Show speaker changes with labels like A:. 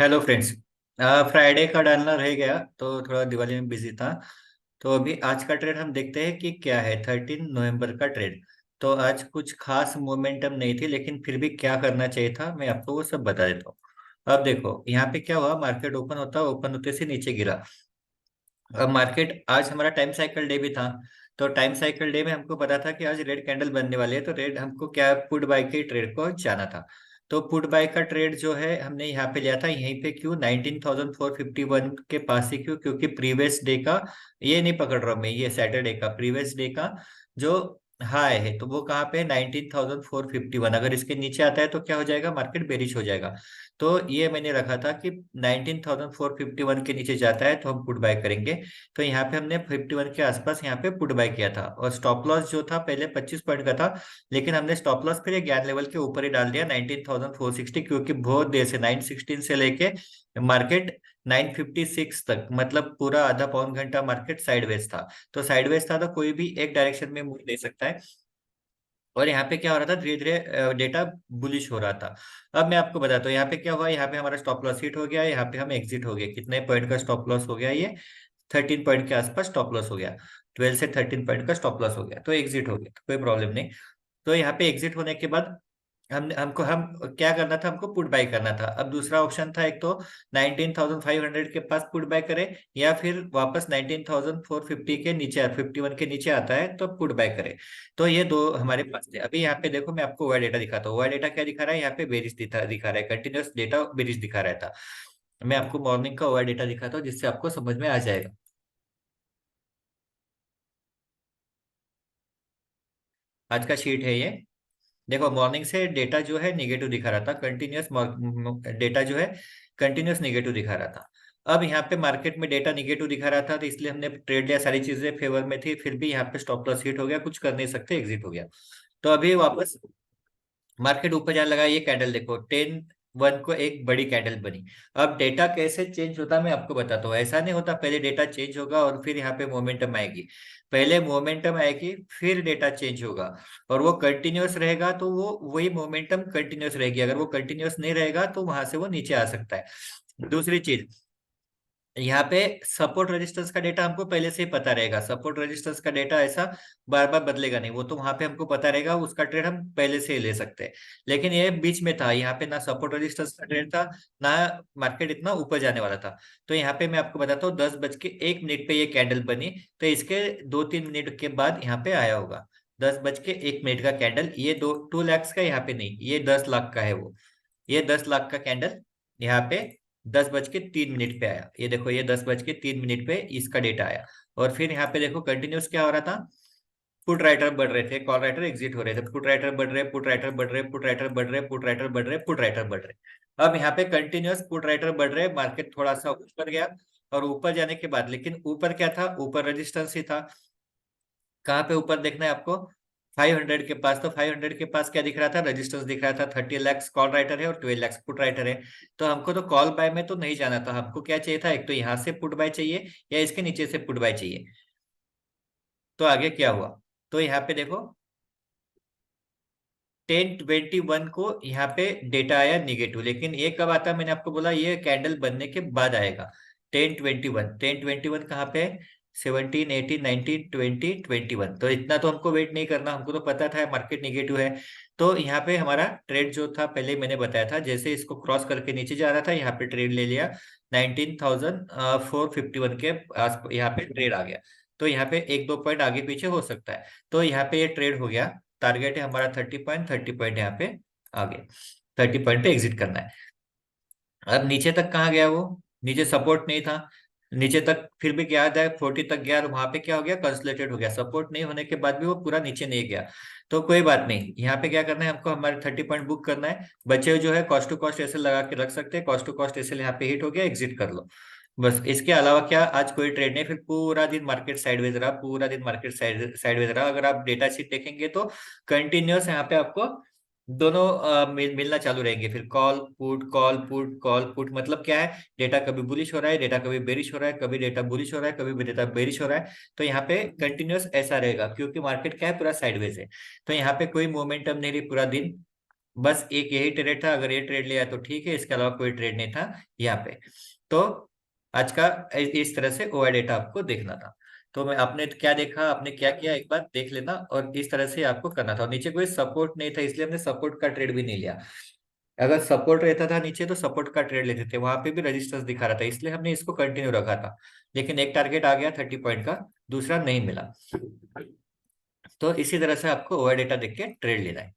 A: Hello friends. Friday का डालना रह गया तो थोड़ा दिवाली में बिजी था। तो अभी आज का ट्रेड हम देखते हैं कि क्या है 13 नवंबर का ट्रेड। तो आज कुछ खास मोमेंटम नहीं थी, लेकिन फिर भी क्या करना चाहिए था मैं आपको वो सब बता देता हूँ। अब देखो यहाँ पे क्या हुआ, मार्केट ओपन होते से नीचे गिरा। अब मार्केट आज हमारा टाइम साइकिल डे भी था। तो टाइम साइकिल डे में हमको पता था कि आज रेड कैंडल बनने वाली है, तो रेड हमको क्या पुट बाय के ट्रेड को जाना था। तो पुट बाय का ट्रेड जो है हमने यहाँ पे लिया था, यहीं पे क्यों 19,451 के पास ही क्यों, क्योंकि प्रीवियस डे का, ये नहीं पकड़ रहा हूँ मैं, ये सैटरडे का प्रीवियस डे का जो हाई है तो वो कहाँ पे 19,451। अगर इसके नीचे आता है तो क्या हो जाएगा, मार्केट बेरिश हो जाएगा। तो ये मैंने रखा था कि 19,451 के नीचे जाता है तो हम पुट बाय करेंगे। तो यहाँ पे हमने 51 के आसपास यहाँ पे पुट बाय किया था, और स्टॉप लॉस जो था पहले 25 पॉइंट का था, लेकिन हमने स्टॉप लॉस फिर ज्ञान लेवल के ऊपर ही डाल दिया 19,460, क्योंकि बहुत देर से 916 से लेके मार्केट 956 तक, मतलब पूरा आधा पौन घंटा मार्केट साइडवेज था। तो साइडवेज था तो कोई भी एक डायरेक्शन में मूव ले सकता है। और यहाँ पे क्या हो रहा था, धीरे धीरे डेटा बुलिश हो रहा था। अब मैं आपको बताता हूँ यहाँ पे क्या हुआ। यहाँ पे हमारा स्टॉप लॉस हिट हो गया, यहाँ पे हम एग्जिट हो गए। कितने पॉइंट का स्टॉप लॉस हो गया ये, 13 पॉइंट के आसपास स्टॉप लॉस हो गया। 12 से 13 पॉइंट का स्टॉप लॉस हो गया, तो एग्जिट हो गया, कोई प्रॉब्लम नहीं। तो यहाँ पे एग्जिट होने के बाद हम क्या करना था, हमको पुट बाय करना था। अब दूसरा ऑप्शन था, एक तो 19,500 के पास पुट बाय करे, या फिर वापस 19,450 के नीचे, 51 के नीचे आता है तो पुट बाय करे। तो ये दो हमारे पास थे। अभी यहाँ पे देखो मैं आपको वाई डेटा दिखाता हूँ। वाई डेटा क्या दिखा रहा है, यहाँ पे बेरिश दिखा रहा है, कंटिन्यूस डेटा बेरिश दिखा रहा था। मैं आपको मॉर्निंग का वाई डेटा दिखाता हूँ जिससे आपको समझ में आ जाएगा। आज का शीट है ये। देखो मॉर्निंग से डेटा जो है निगेटिव दिखा रहा था, कंटिन्यूस डेटा जो है कंटिन्यूस निगेटिव दिखा रहा था। अब यहाँ पे मार्केट में डेटा निगेटिव दिखा रहा था, तो इसलिए हमने ट्रेड लिया, सारी चीजें फेवर में थी, फिर भी यहाँ पे स्टॉप लॉस हिट हो गया, कुछ कर नहीं सकते, एग्जिट हो गया। तो अभी वापस मार्केट ऊपर जाने लगा। ये कैंडल देखो 10-1 को एक बड़ी कैंडल बनी। अब डेटा कैसे चेंज होता है मैं आपको बताता हूँ। ऐसा नहीं होता पहले डेटा चेंज होगा और फिर यहाँ पे मोमेंटम आएगी। पहले मोमेंटम आएगी फिर डेटा चेंज होगा, और वो कंटिन्यूअस रहेगा तो वो वही मोमेंटम कंटिन्यूअस रहेगी। अगर वो कंटिन्यूअस नहीं रहेगा तो वहां से वो नीचे आ सकता है। दूसरी चीज, यहाँ पे सपोर्ट रेजिस्टेंस का डेटा हमको पहले से ही पता रहेगा। सपोर्ट रेजिस्टेंस का डेटा ऐसा बार बार बदलेगा नहीं, वो तो वहां पे हमको पता रहेगा, उसका ट्रेड हम पहले से ही ले सकते हैं। लेकिन ये बीच में था, यहाँ पे ना सपोर्ट रेजिस्टेंस का ट्रेड था, ना मार्केट इतना ऊपर जाने वाला था। तो यहाँ पे मैं आपको बताता हूँ 10 बज के 1 मिनट पे ये कैंडल बनी। तो इसके 2-3 मिनट के बाद यहाँ पे आया होगा 10 बज के 1 मिनट का कैंडल। ये 2 लाख का, यहाँ पे नहीं, ये 10 लाख का है वो। ये 10 लाख का कैंडल यहाँ पे 10 बज के 3 मिनट पे आया। ये देखो ये 10 बज के 3 मिनट पे इसका डेटा आया। और फिर यहाँ पे देखो कंटिन्यूस क्या हो रहा था, पुट राइटर बढ़ रहे थे, कॉल राइटर एग्जिट हो रहे थे, पुट राइटर बढ़ रहे, पुट राइटर बढ़ रहे, पुट राइटर बढ़ रहे, पुट राइटर बढ़ रहे, पुट राइटर बढ़ रहे। अब यहाँ पे कंटिन्यूस पुट राइटर बढ़ रहे, मार्केट थोड़ा सा ऊपर गया। और ऊपर जाने के बाद, लेकिन ऊपर क्या था, ऊपर रेजिस्टेंस ही था। कहाँ पे ऊपर देखना है आपको, 500 के पास। तो 500 के पास क्या दिख रहा था, रेजिस्टेंस दिख रहा था। 30 लाख कॉल राइटर है और 12 लाख पुट राइटर है। तो हमको तो कॉल बाय में तो नहीं जाना था, हमको क्या चाहिए था, एक तो यहाँ से पुट बाय चाहिए या इसके नीचे से पुट बाय चाहिए। तो आगे क्या हुआ, तो यहाँ पे देखो 10:21 को यहाँ पे डेटा आया निगेटिव, लेकिन ये कब आता है, मैंने आपको बोला ये कैंडल बनने के बाद आएगा। 10:21 कहाँ पे, 17, 18, 19, 20, 21। तो इतना तो हमको वेट नहीं करना, हमको तो पता था मार्केट निगेटिव है। तो यहाँ पे हमारा ट्रेड जो था पहले मैंने बताया था, जैसे इसको क्रॉस करके नीचे जा रहा था, यहाँ पे ट्रेड ले लिया 19,451 के आस, यहाँ पे ट्रेड आ गया। तो यहाँ पे 1-2 पॉइंट आगे पीछे हो सकता है। तो यहाँ पे ये ट्रेड हो गया। टारगेट है हमारा 30 पॉइंट, 30 पॉइंट यहाँ पे आगे, 30 पॉइंट पे एग्जिट करना है। अब नीचे तक कहाँ गया वो, नीचे सपोर्ट नहीं था, नीचे तक फिर भी गया था 40 तक गया, और वहां पे क्या हो गया, कंसोलिडेटेड हो गया। सपोर्ट नहीं होने के बाद भी वो पूरा नीचे नहीं गया। तो कोई बात नहीं, यहाँ पे क्या करना है हमको, हमारे 30 पॉइंट बुक करना है। बचे हुए जो है कॉस्ट टू कॉस्ट ऐसे लगा के रख सकते हैं, कॉस्ट टू कॉस्ट ऐसे यहाँ पे हिट हो गया, एग्जिट कर लो। बस इसके अलावा क्या, आज कोई ट्रेड नहीं। फिर पूरा दिन मार्केट साइडवेज रहा, पूरा दिन मार्केट साइडवेज रहा। अगर आप डेटा शीट देखेंगे तो कंटिन्यूअस यहाँ पे आपको दोनों मिलना चालू रहेंगे। फिर call put, call put, call put, मतलब क्या है, डेटा कभी बुलिश हो रहा है, डेटा कभी बेरिश हो रहा है, कभी डेटा बुलिश हो रहा है, कभी भी डेटा बेरिश हो रहा है। तो यहाँ पे कंटिन्यूअस ऐसा रहेगा, क्योंकि मार्केट क्या है, पूरा साइडवेज है। तो यहाँ पे कोई मोमेंटम नहीं रही पूरा दिन। बस एक यही ट्रेड था, अगर ये ट्रेड लिया तो ठीक है, इसके अलावा कोई ट्रेड नहीं था यहाँ पे। तो आज का इस तरह से ओआई डेटा आपको देखना था। तो मैं आपने क्या देखा, आपने क्या किया, एक बार देख लेना, और इस तरह से आपको करना था। और नीचे कोई सपोर्ट नहीं था, इसलिए हमने सपोर्ट का ट्रेड भी नहीं लिया। अगर सपोर्ट रहता था नीचे तो सपोर्ट का ट्रेड लेते थे, वहां पे भी रेजिस्टेंस दिखा रहा था, इसलिए हमने इसको कंटिन्यू रखा था। लेकिन एक टारगेट आ गया 30 पॉइंट का, दूसरा नहीं मिला। तो इसी तरह से आपको ओआई डेटा देख के ट्रेड लेना है।